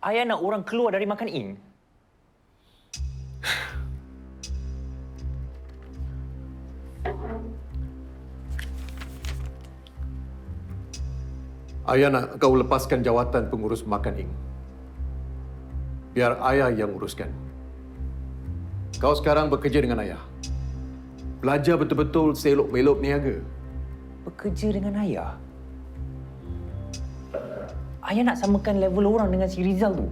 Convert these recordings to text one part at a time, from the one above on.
Ayah nak orang keluar dari makan ing? Ayah nak kau lepaskan jawatan pengurus makan ing. Biar ayah yang uruskan. Kau sekarang bekerja dengan ayah. Belajar betul-betul selok-belok niaga. Bekerja dengan ayah? Ayah nak samakan level orang dengan si Rizal tu?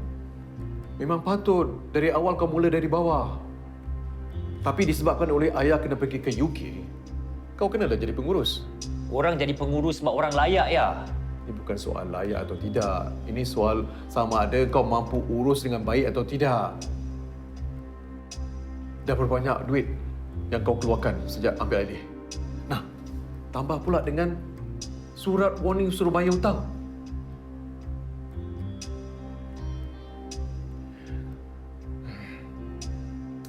Memang patut dari awal kau mula dari bawah. Tapi disebabkan oleh ayah kena pergi ke UK, kau kenalah jadi pengurus. Orang jadi pengurus sebab orang layak, ya. Ini bukan soal layak atau tidak. Ini soal sama ada kau mampu urus dengan baik atau tidak. Dah berapa banyak duit yang kau keluarkan sejak ambil alih. Nah, tambah pula dengan surat warning suruh bayar hutang.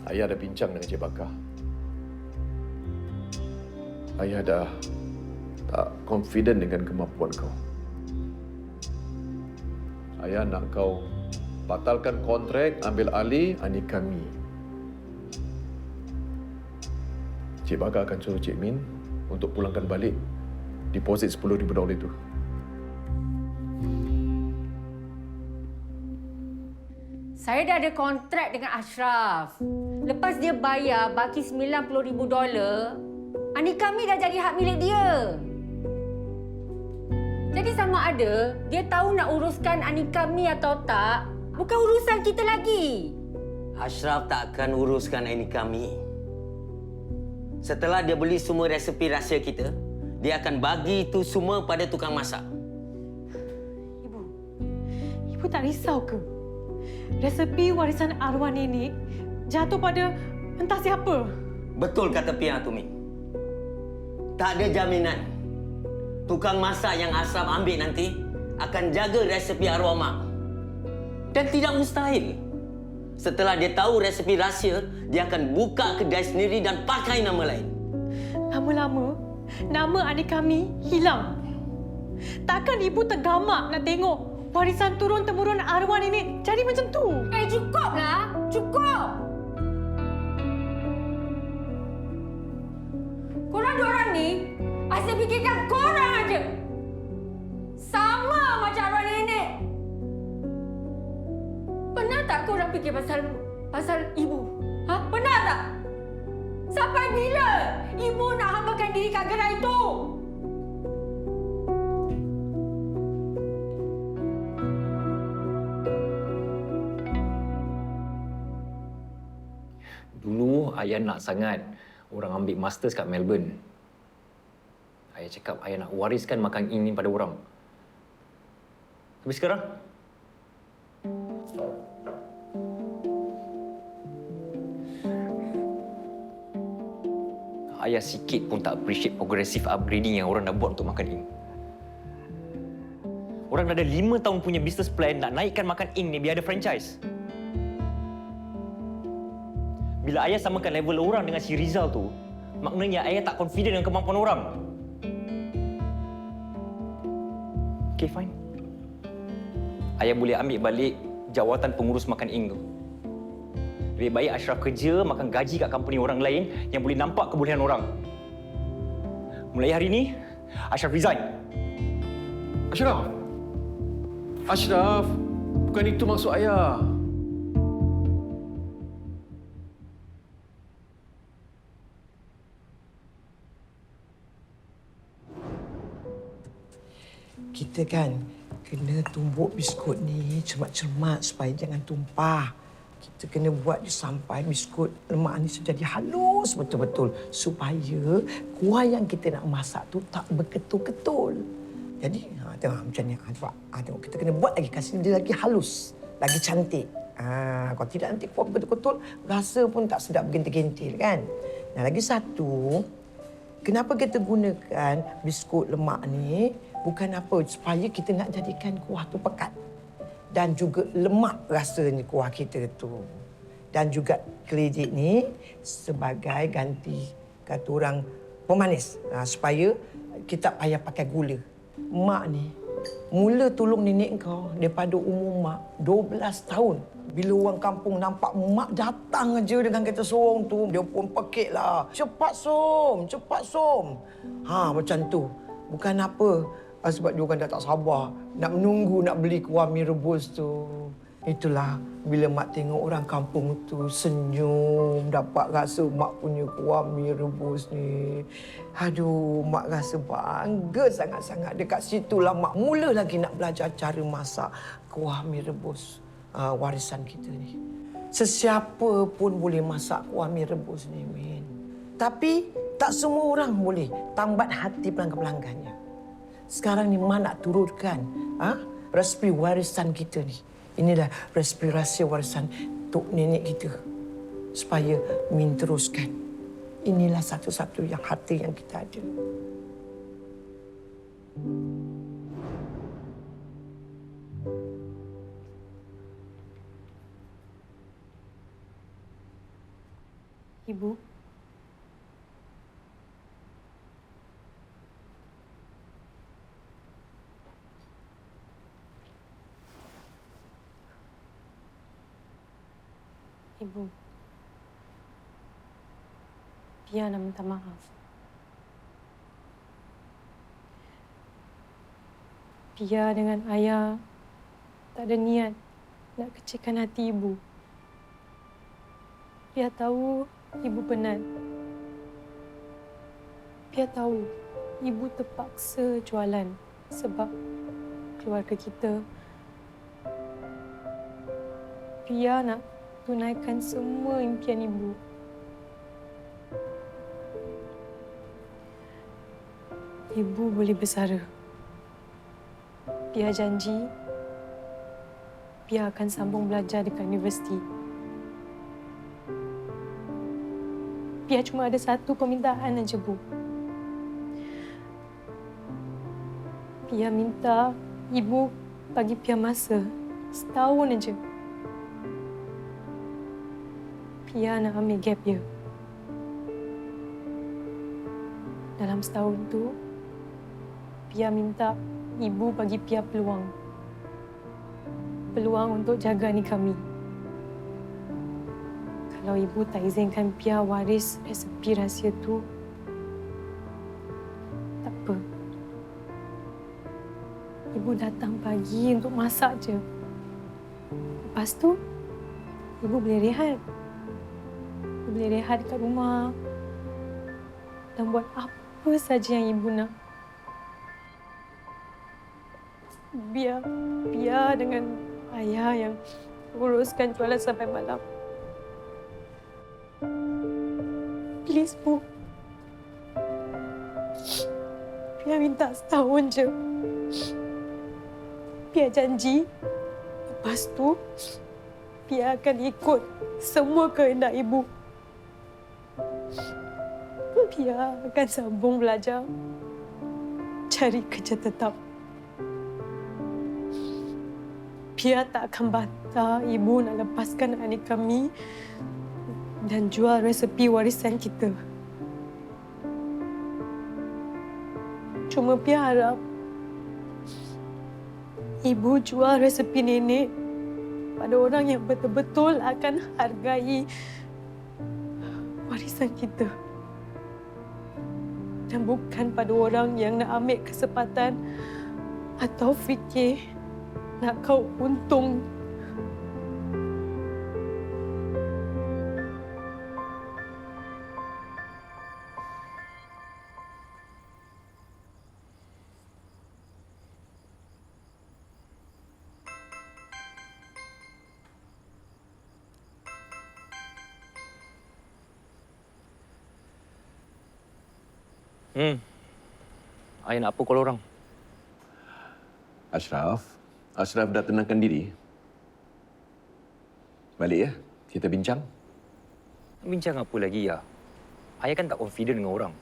Ayah dah bincang dengan Cik Bakar. Ayah dah tak confident dengan kemampuan kau. Ayah nak kau batalkan kontrak ambil alih Anika Mi. Cik Bakar akan suruh Cik Min untuk pulangkan balik deposit $10,000 itu. Saya dah ada kontrak dengan Ashraf. Lepas dia bayar baki $90,000, Anika Mi dah jadi hak milik dia. Jadi sama ada dia tahu nak uruskan Anika Mi atau tak, bukan urusan kita lagi. Ashraf tak akan uruskan Anika Mi. Setelah dia beli semua resepi rahsia kita, dia akan bagi itu semua pada tukang masak. Ibu tak risau ke? Resepi warisan arwah nenek jatuh pada entah siapa. Betul kata Pia tu, Min. Tak ada jaminan tukang masak yang Ashraf ambil nanti akan jaga resepi arwah mak. Dan tidak mustahil. Setelah dia tahu resepi rahsia, dia akan buka kedai sendiri dan pakai nama lain. Lama-lama, nama Anika Mi hilang. Takkan ibu tergamak nak tengok warisan turun-temurun arwah nenek jadi macam tu? Cukuplah. Cukup. Korang dua orang ni asyik fikirkan korang aja. Sama macam arwah nenek. Pernah tak korang fikir pasal ibu? Ha? Pernah tak? Sampai bila ibu nak hambakan diri kat gerai itu? Dulu ayah nak sangat orang ambil masters kat Melbourne. Ayah cakap ayah nak wariskan makan ini pada orang. Tapi sekarang ayah sikit pun tak appreciate progressive upgrading yang orang dah buat untuk makan ing. Orang dah ada 5 tahun punya business plan nak naikkan makan ing ni biar ada franchise. Bila ayah samakan level orang dengan si Rizal tu, maknanya ayah tak confident dengan kemampuan orang. Okay, fine. Ayah boleh ambil balik jawatan pengurus makan ing tu. Lebih baik Ashraf kerja, makan gaji kat company orang lain yang boleh nampak kebolehan orang. Mulai hari ini, Ashraf resign. Ashraf! Ashraf! Bukan itu maksud ayah. Kita kan kena tumbuk biskut ni cermat-cermat supaya jangan tumpah. Kita kena buat dia sampai biskut lemak ni jadi halus betul-betul supaya kuah yang kita nak masak tu tak berketul-ketul. Jadi tengok macam ni. Tengok kita kena buat lagi, kasih dia lagi halus, lagi cantik. Kalau tidak nanti kuah betul-betul rasa pun tak sedap bergentil-gentil kan. Nah, lagi satu, kenapa kita gunakan biskut lemak ni? Bukan apa, supaya kita nak jadikan kuah tu pekat. Dan juga lemak rasanya kuah kita tu. Dan juga keledek ni sebagai ganti kata orang pemanis. Supaya kita tak payah pakai gula. Mak ni mula tolong nenek kau daripada umur mak 12 tahun. Bila orang kampung nampak mak datang aja dengan kereta sorong tu, dia pun pekik lah. Cepat Som, cepat Som. Macam tu. Bukan apa. Sebab dia orang dah tak sabar nak menunggu nak beli kuah mi rebus tu. Itulah bila mak tengok orang kampung tu senyum dapat rasa mak punya kuah mi rebus ni. Aduh, mak rasa bangga sangat-sangat. Dekat situlah mak mula lagi nak belajar cara masak kuah mi rebus warisan kita ni. Sesiapa pun boleh masak kuah mi rebus ni, Min. Tapi tak semua orang boleh tambat hati pelanggan-pelanggannya. Sekarang ni mak nak turutkan resepi warisan kita ni. Inilah resepi rahsia warisan tok nenek kita. Supaya Min teruskan. Inilah satu-satu yang harta yang kita ada. Ibu. Ibu. Pia nak minta maaf. Pia dengan ayah tak ada niat nak kecilkan hati ibu. Pia tahu ibu penat. Pia tahu ibu terpaksa jualan sebab keluarga kita. Pia nak tunaikan semua impian ibu. Ibu boleh bersara. Pia janji, Pia akan sambung belajar dekat universiti. Pia cuma ada satu permintaan aja, Bu. Pia minta ibu bagi Pia masa setahun aja. Pia nak ambil gap year. Dalam setahun tu, Pia minta ibu bagi Pia peluang. Peluang untuk jaga ni kami. Kalau ibu tak izinkan Pia waris resepi rahsia tu, tak apa. Ibu datang pagi untuk masak je. Lepas tu, ibu boleh rehat. Ibu boleh rehat dekat rumah dan buat apa saja yang ibu nak. Biar Pia dengan ayah yang uruskan jualan sampai malam. Please, Bu. Pia minta setahun je. Pia janji, lepas tu Pia akan ikut semua kehendak ibu. Pia akan sambung belajar, cari kerja tetap. Pia tak akan bantah ibu nak lepaskan adik kami dan jual resepi warisan kita. Cuma Pia harap ibu jual resepi nenek pada orang yang betul-betul akan hargai warisan kita. Dan bukan pada orang yang nak ambil kesempatan atau fikir nak kau untung. Ayah nak apa call orang? Ashraf dah tenangkan diri. Balik ya, kita bincang. Bincang apa lagi, ya? Ayah kan tak confident dengan orang.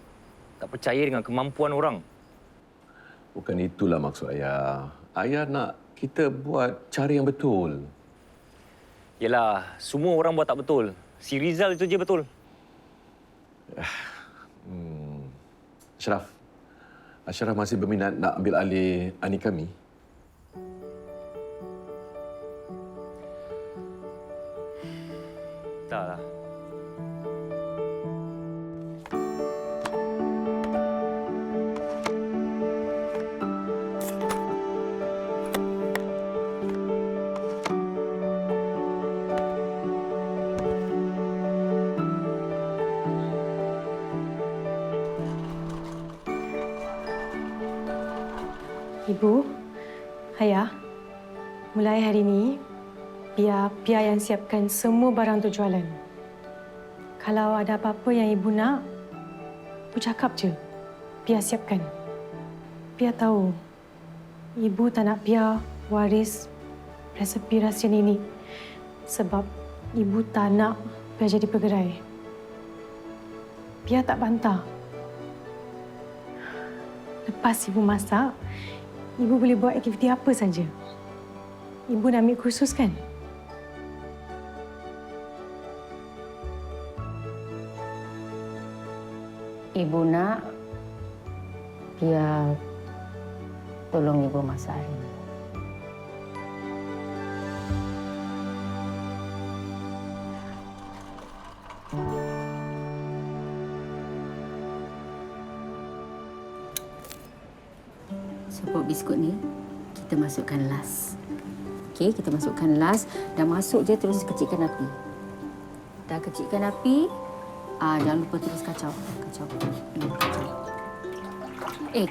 Tak percaya dengan kemampuan orang. Bukan itulah maksud ayah. Ayah nak kita buat cara yang betul. Yelah, semua orang buat tak betul. Si Rizal itu je betul. Ashraf masih berminat nak ambil alih Ani kami? Ibu, Ayah, mulai hari ini, biar yang siapkan semua barang untuk jualan. Kalau ada apa-apa yang Ibu nak, Ibu cakap je. Biar siapkan. Biar tahu, Ibu tak nak biar waris resepi rahsia Nini. Sebab Ibu tak nak biar jadi pegerai. Biar tak bantah. Lepas Ibu masak, Ibu boleh buat aktiviti apa saja. Ibu nak ambil kursus kan? Ibu nak biar tolong Ibu masak hari ini. Serbuk biskut ni kita masukkan las. Okey, kita masukkan las. Dah masuk je terus kecilkan api. Dah kecilkan api, jangan lupa terus kacau. Kacau.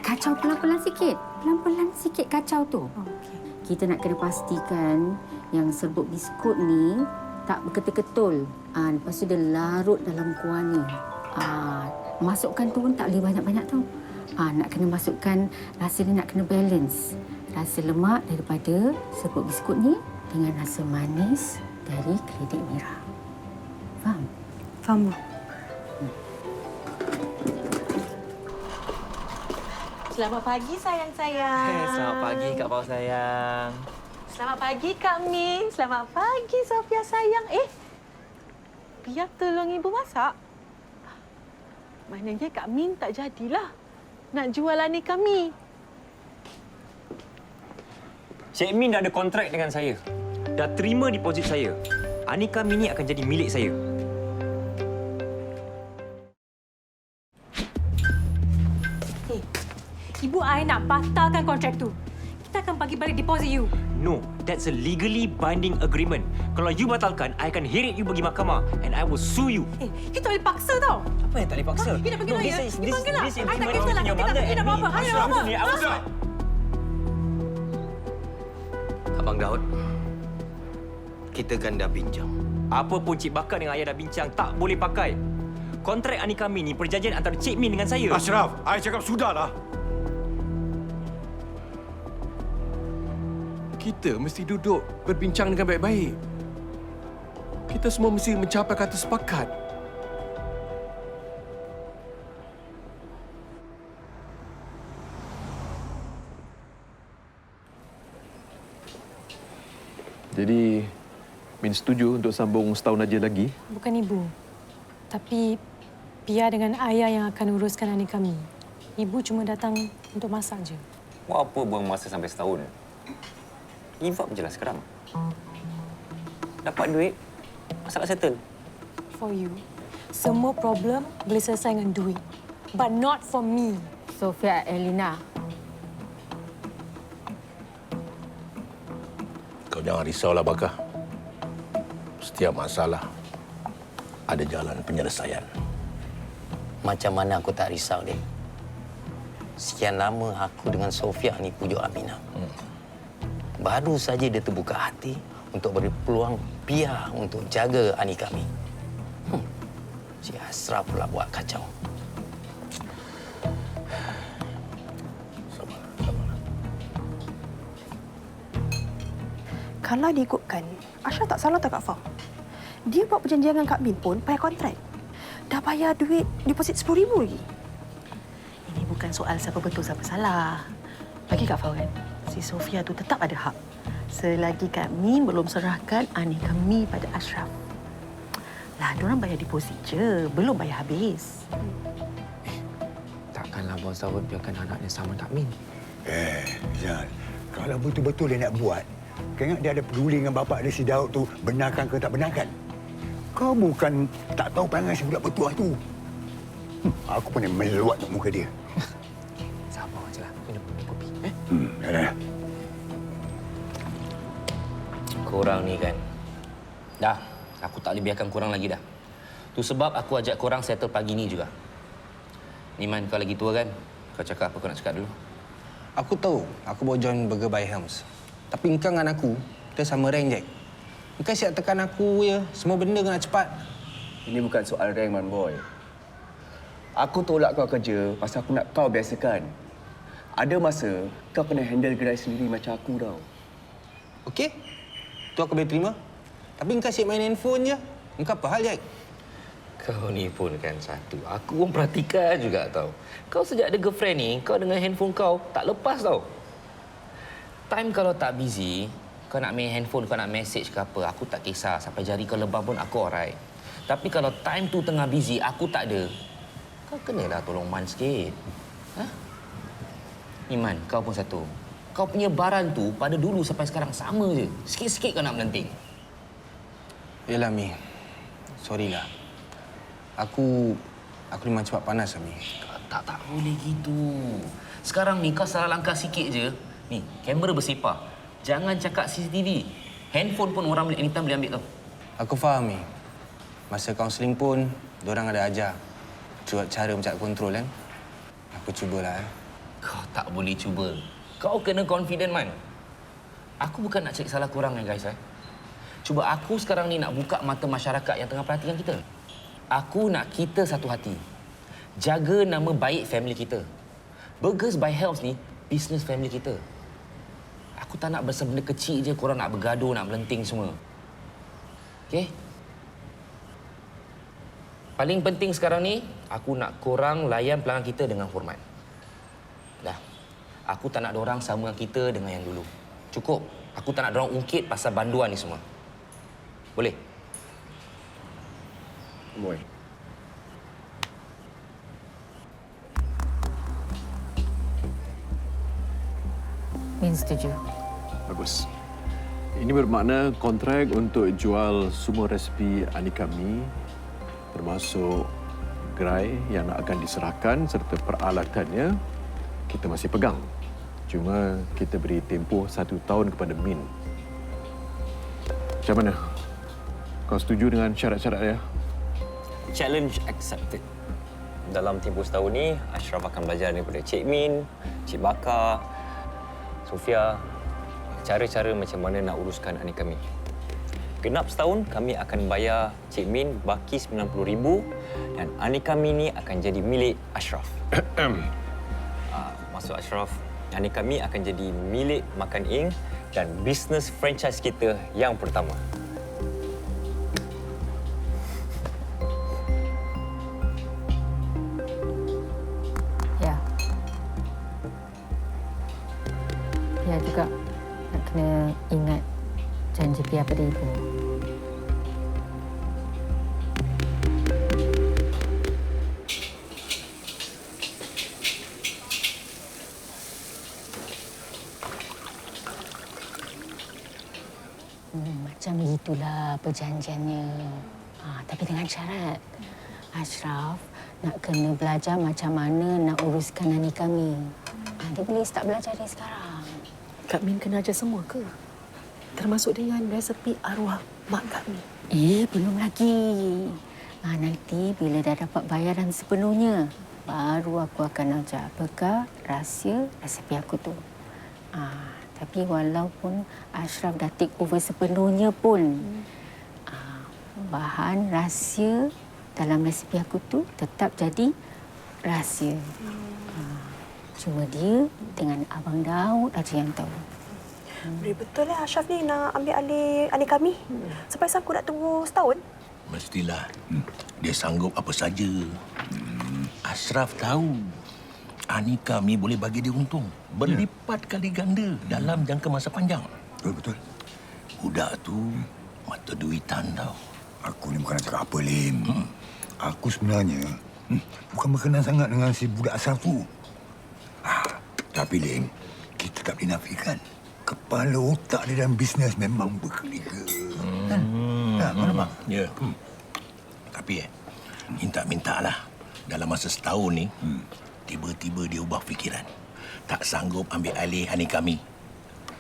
Kacau pelan-pelan sikit. Pelan-pelan sikit kacau tu. Okey. Kita nak kena pastikan yang serbuk biskut ni tak berketul-ketul. Lepas tu dia larut dalam kuah ni. Masukkan tu pun tak boleh banyak-banyak tau. Nak kena masukkan, rasa ni nak kena balance. Rasa lemak daripada serbuk biskut ni dengan rasa manis dari keledek merah. Faham? Faham, Bu. Selamat pagi sayang-sayang. Selamat pagi Kak Pau sayang. Selamat pagi Kak Min. Selamat pagi Sofia sayang. Biar tolong ibu masak. Maknanya Kak Min tak jadilah nak jual ni kami. Cik Min dah ada kontrak dengan saya. Dah terima deposit saya. Anika Mini akan jadi milik saya. Ibu I nak batalkan kontrak tu. Kita akan bagi balik deposit you. No, that's a legally binding agreement. Kalau you batalkan, I akan heret you pergi mahkamah and I will sue you. You tak boleh paksa tau. Apa yang tak boleh paksa? You nak pergi lawyer? You panggil lah. I tak implement kisah lah. on your Kita tak mother pergi nak and apa-apa. me. Hai, nak apa? Abang Daud, kita kan dah bincang. Apa pun Cik Bakar dengan Ayah dah bincang, tak boleh pakai. Kontrak Anika Mini, perjanjian antara Cik Min dengan saya. Ashraf, I cakap sudahlah. Kita mesti duduk berbincang dengan baik-baik. Kita semua mesti mencapai kata sepakat. Jadi, Min setuju untuk sambung setahun aja lagi? Bukan Ibu. Tapi Pia dengan Ayah yang akan uruskan anak kami. Ibu cuma datang untuk masak je. Buat apa buang masa sampai setahun? Give up je lah sekarang. Dapat duit, masalah settle. For you, semua problem boleh selesai dengan duit. But not for me. Sofia Elina, Kau jangan risaulah, Bakar. Setiap masalah ada jalan penyelesaian. Macam mana aku tak risau, Dek? Sekian lama aku dengan Sofia ni pujuk Aminah. Baru saja dia terbuka hati untuk beri peluang Pia untuk jaga anak kami. Si Ashraf pula buat kacau. Kalau diikutkan, Ashraf tak salah tak Kak Fah? Dia buat perjanjian dengan Kak Min pun payah kontrak. Dah bayar duit deposit RM10,000 lagi. Ini bukan soal siapa betul siapa salah. Bagi Kak Fah kan, si Sofia tu tetap ada hak. Selagi Kak Min belum serahkan anak kami pada Ashraf. Lah, diorang bayar deposit je, belum bayar habis. Takkanlah Bos Daud biarkan anaknya sama Kak Min. Zal, kalau betul-betul dia nak buat, kau ingat dia ada peduli dengan bapak dia si Daud tu, benarkan ke tak benarkan? Kau bukan tak tahu perangai si budak petuah tu. Aku pun yang meluat nak muka dia. Sabar je lah. Minum kopi. Dah. Korang ni kan. Dah, aku tak boleh biarkan korang lagi dah. Tu sebab aku ajak korang settle pagi ni juga. Niman, kau lagi tua kan? Kau cakap apa kau nak cakap dulu? Aku tahu aku bawa join Burger by Helms. Tapi engkau dengan aku, kita sama rank, Jack. Engkau siap tekan aku je. Semua benda kena cepat. Ini bukan soal rank, Man Boy. Aku tolak kau kerja pasal aku nak kau biasakan. Ada masa kau kena handle gerai sendiri macam aku tau. Okey? Tu aku boleh terima. Tapi engkau asyik main handphone je. Engkau apa hal, Jack? Kau ni pun kan satu. Aku pun perhatikan juga tau. Kau sejak ada girlfriend ni, kau dengan handphone kau tak lepas tau. Time kalau tak busy, kau nak main handphone, kau nak message ke apa, aku tak kisah. Sampai jari kau lebam pun aku alright. Tapi kalau time tu tengah busy, aku tak ada. Kau kenalah tolong Man sikit. Ha? Iman, kau pun satu. Kau punya baran tu pada dulu sampai sekarang sama je. Sikit-sikit kau nak melenting. Yelah, Mi. Sorry lah. Aku memang cepat panas, Mi. Tak boleh gitu. Sekarang ni kau salah langkah sikit je. Ni, kamera bersepah. Jangan cakap CCTV. Handphone pun orang anytime boleh ambil tau. Aku faham, Mi. Masa kaunseling pun, diorang ada ajar. Cara macam kontrol, kan? Aku cubalah, Kau tak boleh cuba. Kau kena confident, Man. Aku bukan nak cari salah korang, guys. Cuba aku sekarang ni nak buka mata masyarakat yang tengah perhatikan kita. Aku nak kita satu hati. Jaga nama baik family kita. Burgers by Helms ni, business family kita. Aku tak nak benda kecil je korang nak bergaduh, nak melenting semua. Okey? Paling penting sekarang ni, aku nak korang layan pelanggan kita dengan hormat. Dah. Aku tak nak dorang sama dengan kita dengan yang dulu. Cukup. Aku tak nak dorang ungkit pasal banduan ni semua. Boleh? Boy. Min setuju. Bagus. Ini bermakna kontrak untuk jual semua resipi Anika Mi, termasuk gerai yang akan diserahkan serta peralatannya, kita masih pegang. Cuma kita beri tempoh 1 tahun kepada Min. Macam mana? Kau setuju dengan syarat-syarat dia? Challenge accepted. Dalam tempoh setahun ni, Ashraf akan belajar daripada Cik Min, Cik Bakar, Sofia, cara-cara macam mana nak uruskan Anika Mi. Genap setahun, kami akan bayar Cik Min baki RM90,000 dan Anika Mi ni akan jadi milik Ashraf. Maksud Ashraf, Anika Mi akan jadi milik Makan Ink dan bisnes franchise kita yang pertama. Ya. Ya juga nak kena ingat janji Pia pada ibu. Macam gitulah perjanjiannya. Tapi dengan syarat. Ashraf nak kena belajar macam mana nak uruskan Anika Mi. Dia boleh start belajar dari sekarang. Kak Min kena ajar semua ke? Termasuk dengan resepi arwah mak Kak Min. Belum lagi. Nanti bila dah dapat bayaran sepenuhnya, baru aku akan ajar apakah rahsia resepi aku tu. Tapi walaupun Ashraf dah take over sepenuhnya pun, bahan rahsia dalam resepi aku tu tetap jadi rahsia. Cuma dia dengan Abang Daud aja yang tahu. Betul Ashraf ni nak ambil alih Anika Mi. Sampai aku nak tunggu setahun. Mestilah. Dia sanggup apa saja. Ashraf tahu Anika Mi boleh bagi dia untung berlipat kali ganda dalam jangka masa panjang. Betul. Budak tu mata duitan tau. Aku ni bukan nak cakap apa, Lim. Aku sebenarnya bukan berkenan sangat dengan si budak Ashraf tu. Tapi, Lim, kita tak boleh nafikan. Kepala otak dia dalam bisnes memang berkelika. Mana bang? Ya. Tapi minta-mintalah. Dalam masa setahun ni, tiba-tiba dia ubah fikiran. Tak sanggup ambil alih Anika Mi.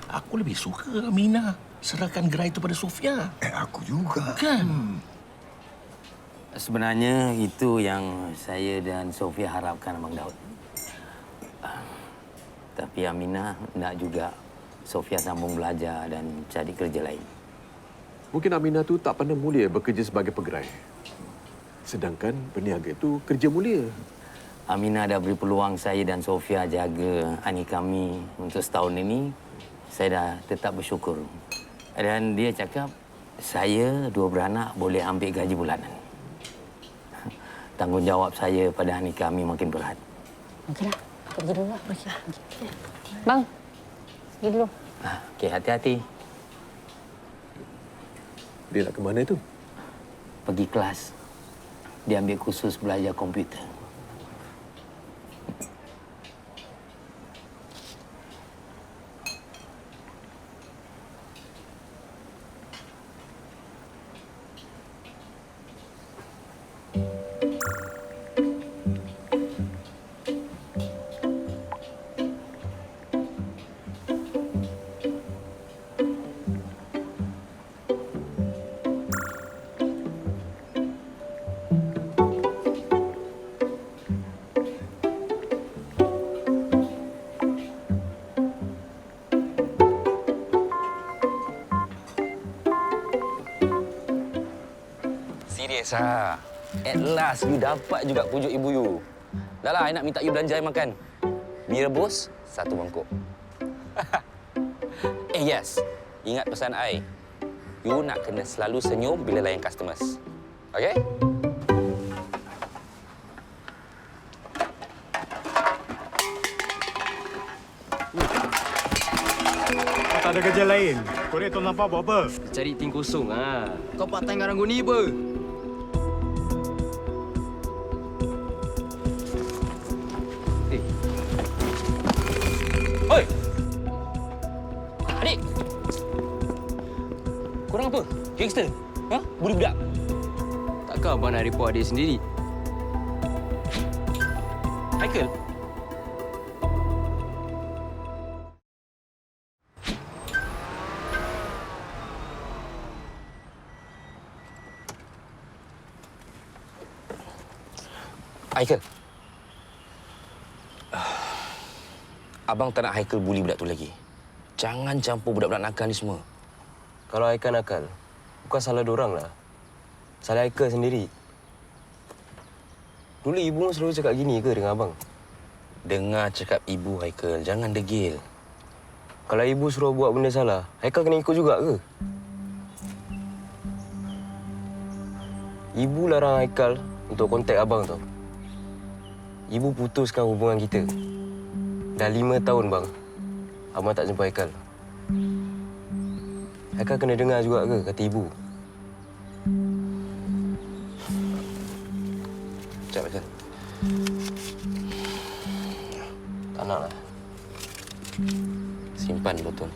Aku lebih suka Amina serahkan gerai itu pada Sofia. Aku juga. Kan? Sebenarnya itu yang saya dan Sofia harapkan, Abang Daud. Tapi Aminah nak juga Sofia sambung belajar dan cari kerja lain. Mungkin Aminah tu tak pandang mulia bekerja sebagai pegerai. Sedangkan peniaga itu kerja mulia. Aminah dah beri peluang saya dan Sofia jaga anak kami untuk setahun ini. Saya dah tetap bersyukur. Dan dia cakap, saya dua beranak boleh ambil gaji bulanan. Tanggungjawab saya pada anak kami makin berat. Okeylah, aku pergi dulu lah. Bang, pergi dulu. Okey, hati-hati. Dia nak ke mana tu? Pergi kelas. Dia ambil kursus belajar komputer. Serius ah. At last you dapat juga pujuk ibu you. Dah lah, I nak minta you belanja I makan. Mi rebus, 1 mangkuk. Yes. Ingat pesan I. You nak kena selalu senyum bila layan customers. Okay? Tak ada kerja lain. Korek tu nampak buat apa? Cari ting kosong ah. Kau part-time garang guni apa? Oi! Adik! Korang apa? Gangster? Ha? Buli budak? Takkan abang nak report adik sendiri? Michael? Haikal. Abang tak nak Haikal buli budak tu lagi. Jangan campur budak-budak nakal ni semua. Kalau Haikal nakal, bukan salah dorang lah. Salah Haikal sendiri. Dulu ibu selalu cakap gini ke dengan abang? Dengar cakap ibu, Haikal. Jangan degil. Kalau ibu suruh buat benda salah, Haikal kena ikut juga ke? Ibu larang Haikal untuk kontak abang tau. Ibu putuskan hubungan kita. Dah 5 tahun, bang. Abang tak jumpa Haikal. Haikal kena dengar juga ke kata ibu? Sekejap, Haikal. Tak nak lah. Simpan botol.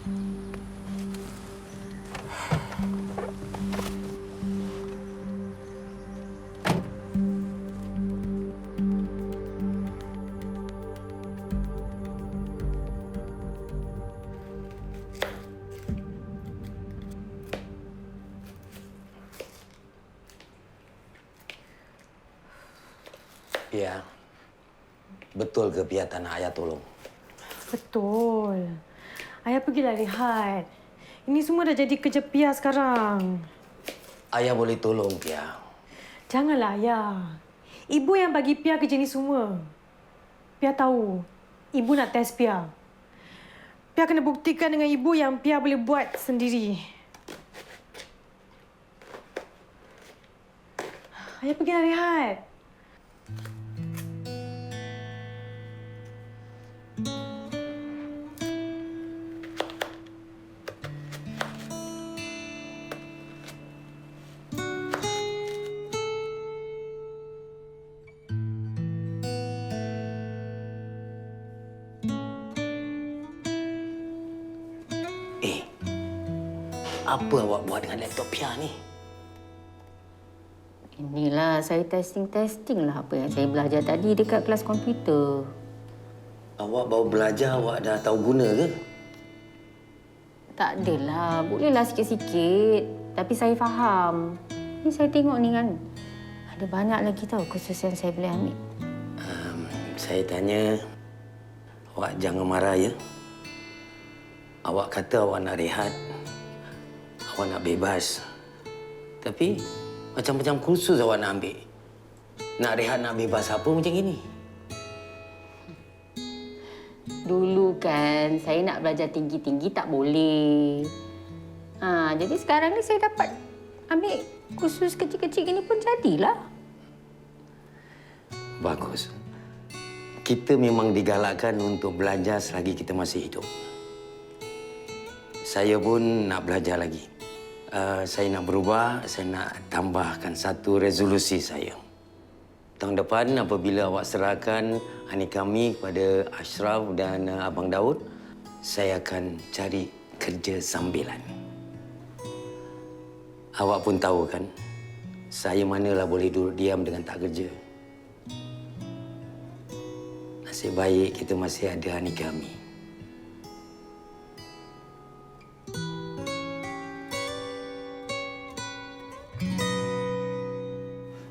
Pia, betul ke Pia tak nak ayah tolong? Betul. Ayah pergilah rehat. Ini semua dah jadi kerja Pia sekarang. Ayah boleh tolong, Pia. Janganlah, Ayah. Ibu yang bagi Pia kerja ni semua. Pia tahu. Ibu nak test Pia. Pia kena buktikan dengan ibu yang Pia boleh buat sendiri. Ayah pergilah rehat. Apa awak buat dengan laptop Pia ni? Inilah saya testing lah apa yang saya belajar tadi dekat kelas komputer. Awak baru belajar, awak dah tahu guna ke? Tak adalah. Bolehlah sikit-sikit. Tapi saya faham. Ni saya tengok ni kan. Ada banyak lagi tahu kursus yang saya boleh ambil. Saya tanya, Awak jangan marah ya. Awak kata awak nak rehat. Awak nak bebas. Tapi macam-macam kursus awak nak ambil. Nak rehat, nak bebas apa macam ini? Dulu kan saya nak belajar tinggi-tinggi tak boleh. Jadi sekarang ni saya dapat ambil kursus kecil-kecil gini pun jadilah. Bagus. Kita memang digalakkan untuk belajar selagi kita masih hidup. Saya pun nak belajar lagi. Saya nak berubah, saya nak tambahkan satu resolusi saya. Tahun depan apabila awak serahkan anak kami kepada Ashraf dan Abang Daud, saya akan cari kerja sambilan. Awak pun tahu kan, saya manalah boleh duduk diam dengan tak kerja. Nasib baik kita masih ada anak kami.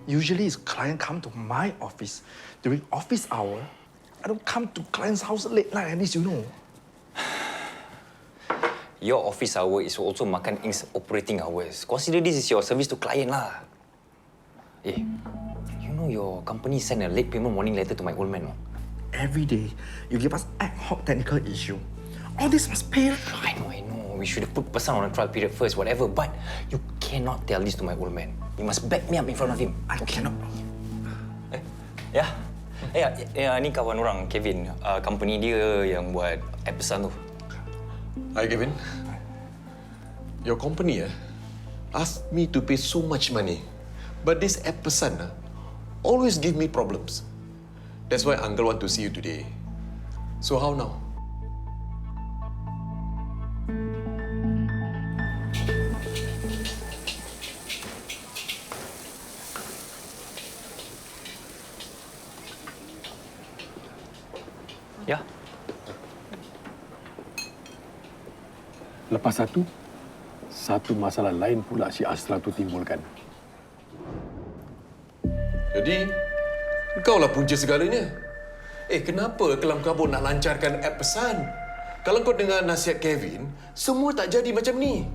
Usually, is client come to my office during office hour. I don't come to client's house late like this, you know. Your office hour is also Makan Inc.'s operating hours. Consider this is your service to client lah. You know your company send a late payment warning letter to my old man, no? Every day, you give us ad hoc technical issue. All this must pay. I know. We should have put person on a trial period first, whatever. But you cannot tell this to my old man. You must back me up in front of him. I cannot. Ni kawan orang, Kevin. Company dia yang buat app pesan tu. Hi, Kevin. Your company asked me to pay so much money. But this app pesan always give me problems. That's why Uncle want to see you today. So how now? Ya. Lepas satu masalah lain pula si Ashraf tu timbulkan. Jadi, engkaulah punca segalanya. Kenapa kelam kabut nak lancarkan app pesan? Kalau kau dengar nasihat Kevin, semua tak jadi macam ni.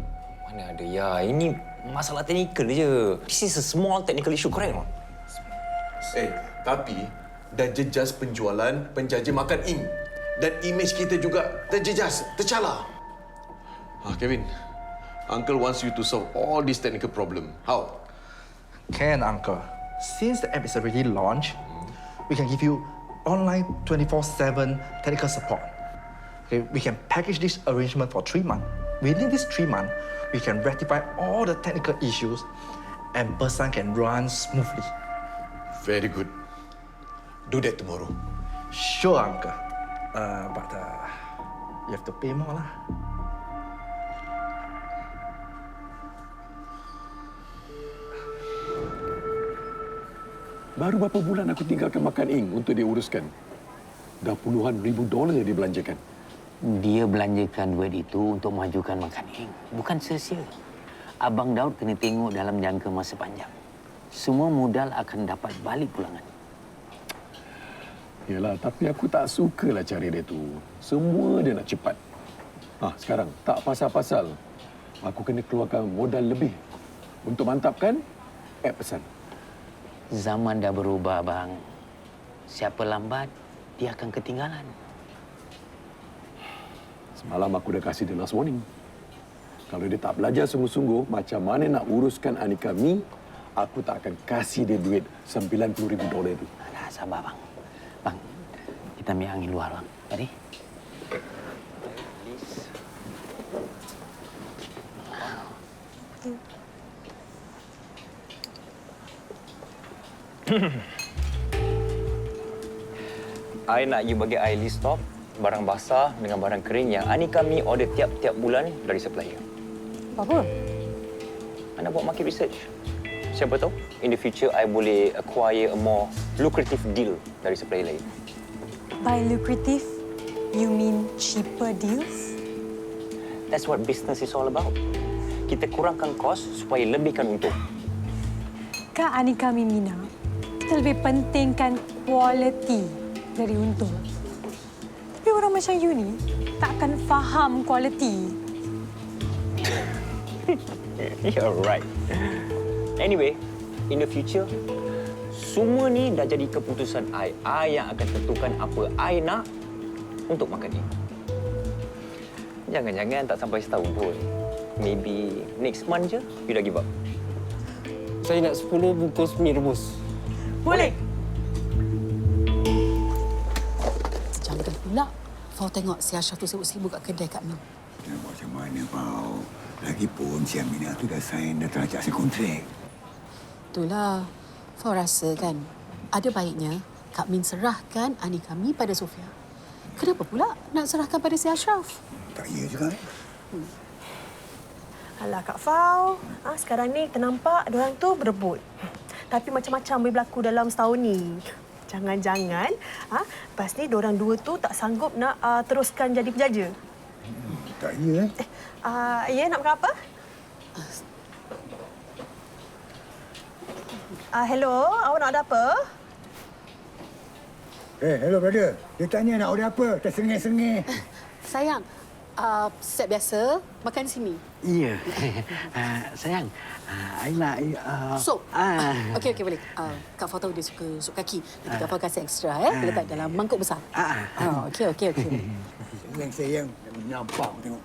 Mana ada, ya. Ini masalah teknikal je. This is a small technical issue, correct or not? Tapi dah jejas penjualan penjaja Makan Inc. Dan imej kita juga terjejas, tercalar. Kevin, Uncle wants you to solve all this technical problem. How? Can, Uncle. Since the app is already launched, we can give you online 24/7 technical support. Okay, we can package this arrangement for 3 months. Within this 3 months, we can rectify all the technical issues and person can run smoothly. Very good. Do that tomorrow. Sure, Uncle. But you have to pay more lah. Baru berapa bulan aku tinggalkan Makan Inc. untuk dia uruskan. Dah puluhan ribu dolar dia belanjakan. Dia belanjakan duit itu untuk majukan Makan Inc. Bukan sia-sia. Abang Daud kena tengok dalam jangka masa panjang. Semua modal akan dapat balik pulangan. Yalah, tapi aku tak sukalah cara dia tu. Semua dia nak cepat. Sekarang tak pasal-pasal. Aku kena keluarkan modal lebih untuk mantapkan app pesan. Zaman dah berubah, bang. Siapa lambat, dia akan ketinggalan. Semalam aku dah kasih dia last warning. Kalau dia tak belajar sungguh-sungguh macam mana nak uruskan Anika Mi, aku tak akan kasih dia duit $90,000 tu. Sabar, bang. Bang, kita ambil angin luar, bang. Mari. I nak you bagi I list stop barang basah dengan barang kering yang Anika Mi order tiap-tiap bulan dari supplier. Apa? I nak buat market research. Siapa tahu, in the future, I boleh acquire a more lucrative deal dari supplier lain. By lucrative, you mean cheaper deals? That's what business is all about. Kita kurangkan kos supaya lebihkan untung. Kak Anika Mimina, kita lebih pentingkan quality dari untung. Tapi Tapi orang macam you ni takkan faham kualiti. You're right. Anyway, in the future, semua ni dah jadi keputusan I. I yang akan tentukan apa I nak untuk makan ni. Jangan-jangan tak sampai setahun pun. Maybe next month je, you dah give up. Saya nak 10 bungkus mie rebus. Boleh. Jangan pula. Kau tengok si Ashraf tu sibuk-sibuk kat kedai Kak Min. Nak buat macam mana, Pau? Lagipun si Aminah tu dah sign, dah teracak si kontrak. Itulah. Kau rasa kan, ada baiknya Kak Min serahkan adik kami pada Sofia. Kenapa pula nak serahkan pada si Ashraf? Tak ya juga. Alah Kak Fau, sekarang ni ternampak diorang tu berebut. Tapi macam-macam boleh berlaku dalam setahun ni. Jangan-jangan lepas ni diorang dua tu tak sanggup nak teruskan jadi penjaja. Tak ya. Ya, nak makan apa? Hello, awak nak order apa? Hello brother. Dia tanya nak order apa? Tersengih-sengih. Sayang, set biasa, makan di sini. Ya. Sayang, I nak... Sup? Okey, boleh. Kak Fau tahu dia suka sup kaki. Nanti Kak Fau kasih ekstra, Dia letak dalam mangkuk besar. Okey. Sayang, nampak tengok.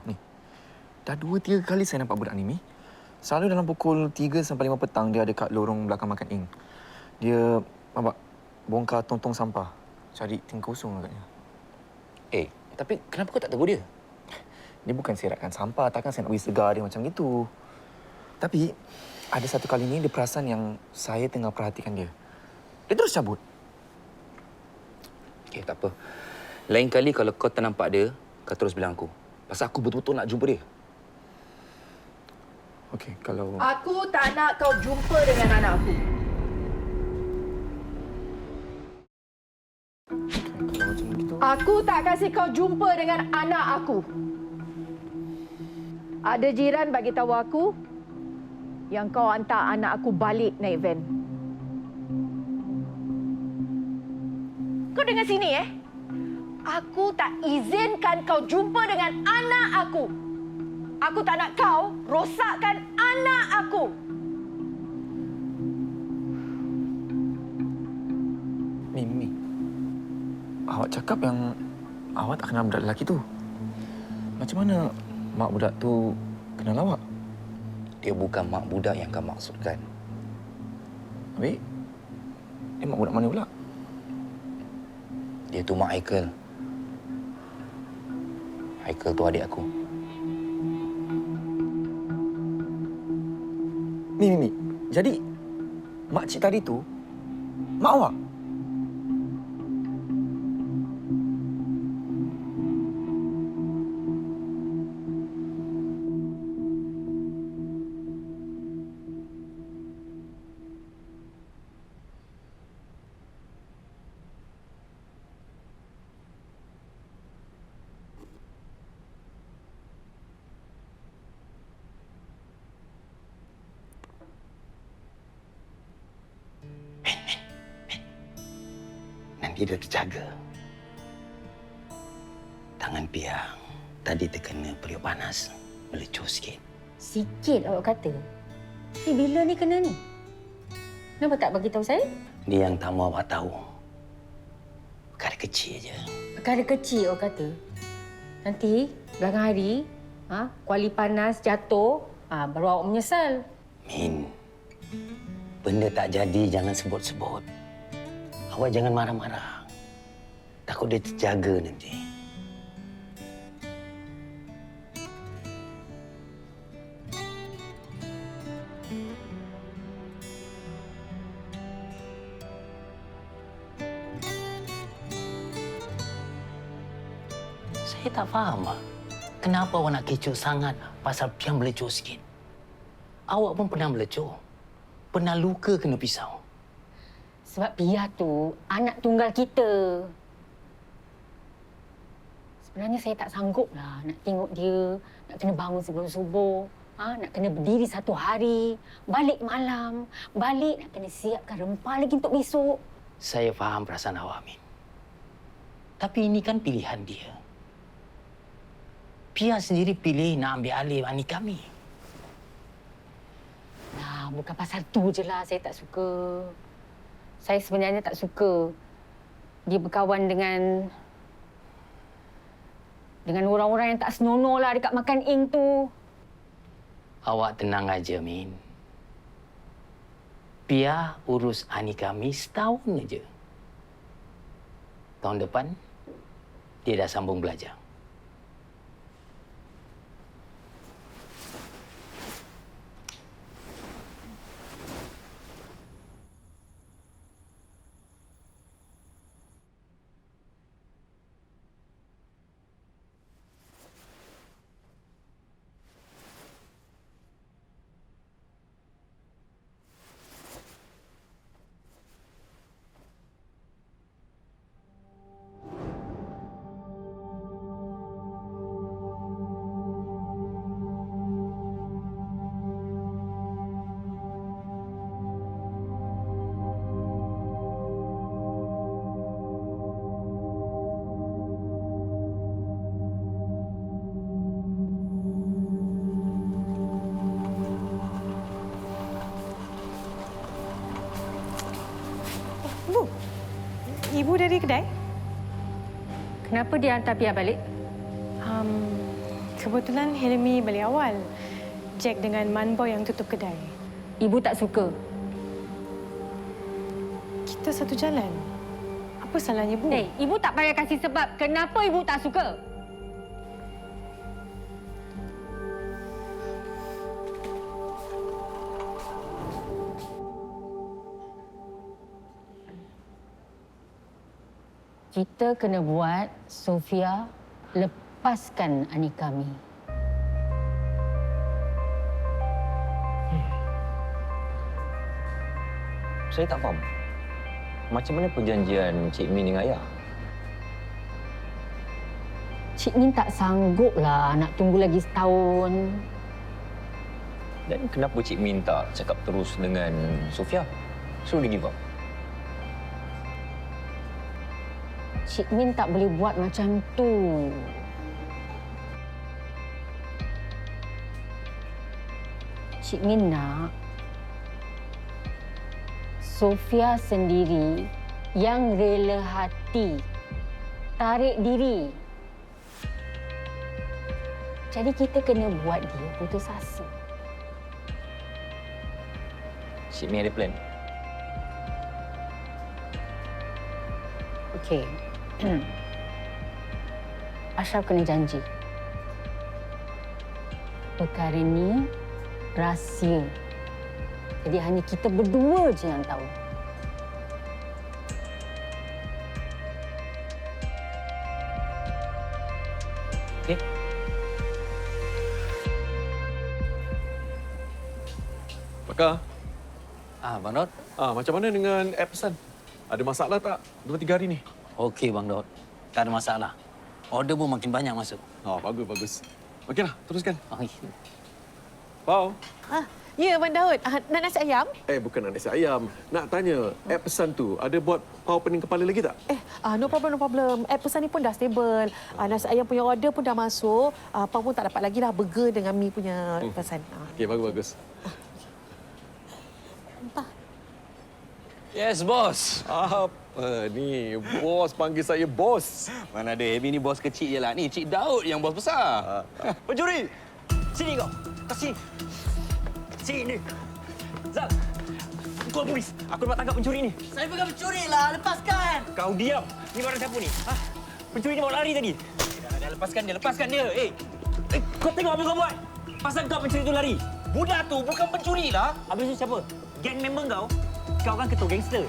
Ni. Dah 2-3 kali saya nampak budak ni, Mi. Selalu dalam pukul 3 sampai 5 petang dia ada kat lorong belakang makan Ing. Dia bongkar tong-tong sampah. Cari tingkau kosong agaknya. Tapi kenapa kau tak tegur dia? Dia bukan serakan sampah. Takkan saya nak beri segar dia macam itu. Tapi, ada satu kali ni dia perasan yang saya tengah perhatikan dia. Dia terus cabut. Tak apa. Lain kali kalau kau tak nampak dia, kau terus bilang aku. Pasal aku betul-betul nak jumpa dia. Okey, kalau... Aku tak nak kau jumpa dengan anak aku. Aku tak kasih kau jumpa dengan anak aku. Ada jiran bagi tahu aku yang kau hantar anak aku balik naik van. Kau dengar sini Aku tak izinkan kau jumpa dengan anak aku. Aku tak nak kau rosakkan anak aku. Mi. Awak cakap yang awak tak kenal budak lelaki tu. Macam mana mak budak tu kenal awak? Dia bukan mak budak yang kau maksudkan. Habis? Dia mak budak mana pula? Dia tu mak Haikal. Haikal tu adik aku. Mi. Jadi, makcik tadi tu, mak awak? dia dah terjaga. Tangan Pia tadi terkena periuk panas, melecur sikit. Sikit awak kata? Bila ni kena ni? Kenapa tak bagi tahu saya? Ni yang tak mahu awak tahu. Perkara kecil je. Perkara kecil awak kata. Nanti belakang hari, kuali panas jatuh, baru awak menyesal. Min, benda tak jadi jangan sebut-sebut. Awak jangan marah-marah. Takut dia terjaga nanti. Saya tak faham, kenapa awak nak kecoh sangat pasal Pian melecur sikit. Awak pun pernah melecur. Pernah luka kena pisau. Sebab Pia tu anak tunggal kita. Sebenarnya saya tak sanggup lah nak tengok dia, nak kena bangun sebelum subuh, nak kena berdiri satu hari, balik malam, balik nak kena siapkan rempah lagi untuk besok. Saya faham perasaan awak, Min. Tapi ini kan pilihan dia. Pia sendiri pilih nak ambil alih Ani kami. Nah, bukan pasal tu je lah saya tak suka. Saya sebenarnya tak suka dia berkawan dengan orang-orang yang tak senonoh lah dekat Makan Ing tu. Awak tenang aja, Min. Pia urus Ani kami setahun aja. Tahun depan, dia dah sambung belajar. Ibu dari kedai? Kenapa dia hantar Pia balik? Kebetulan Helmi balik awal. Jack dengan Man Boy yang tutup kedai. Ibu tak suka? Kita satu jalan. Apa salahnya, Bu? Ibu tak payah kasih sebab kenapa ibu tak suka. Kita kena buat Sofia lepaskan Ani kami. Saya tak faham. Macam mana perjanjian Cik Min dengan ayah? Cik Min tak sanggup lah nak tunggu lagi setahun. Dan kenapa Cik Min tak cakap terus dengan Sofia? Suruh dia give up. Cik Min tak boleh buat macam tu. Cik Min nak Sofia sendiri yang rela hati, tarik diri. Jadi kita kena buat dia putus asa. Cik Min ada plan. Okey. Ashraf kena janji. Perkara ni rahsia. Jadi hanya kita berdua je yang tahu. Okey. Pakar. Bang Daud. Macam mana dengan app pesan? Ada masalah tak 2-3 hari ni? Okey, Bang Daud. Tak ada masalah. Order pun makin banyak masuk. Bagus, bagus. Okeylah, teruskan. Okey. Pau. Ya, Abang Daud. Nak nasi ayam? Bukan nak nasi ayam. Nak tanya, app pesan tu ada buat kau pening kepala lagi tak? No problem, no problem. App pesan ni pun dah stable. Nasi ayam punya order pun dah masuk. Pang pun tak dapat lagi dah burger dengan mi punya pesan. Okey, bagus-bagus. Yes, bos. Apa ni? Bos panggil saya bos. Mana ada, Happy ni bos kecil je lah. Ni Cik Daud yang bos besar. Pencuri! Sini kau. Sini. Sini. Zal. Kau polis. Aku dapat tangkap pencuri ni. Saya bukan pencuri lah. Lepaskan. Kau diam. Ni barang siapa ni? Pencuri ni bawa lari tadi. Dah lepaskan dia. Lepaskan dia. Kau tengok apa kau buat? Pasal kau pencuri tu lari. Budak tu bukan pencuri lah. Habis tu siapa? Geng member kau? Kau kan ketua gangster.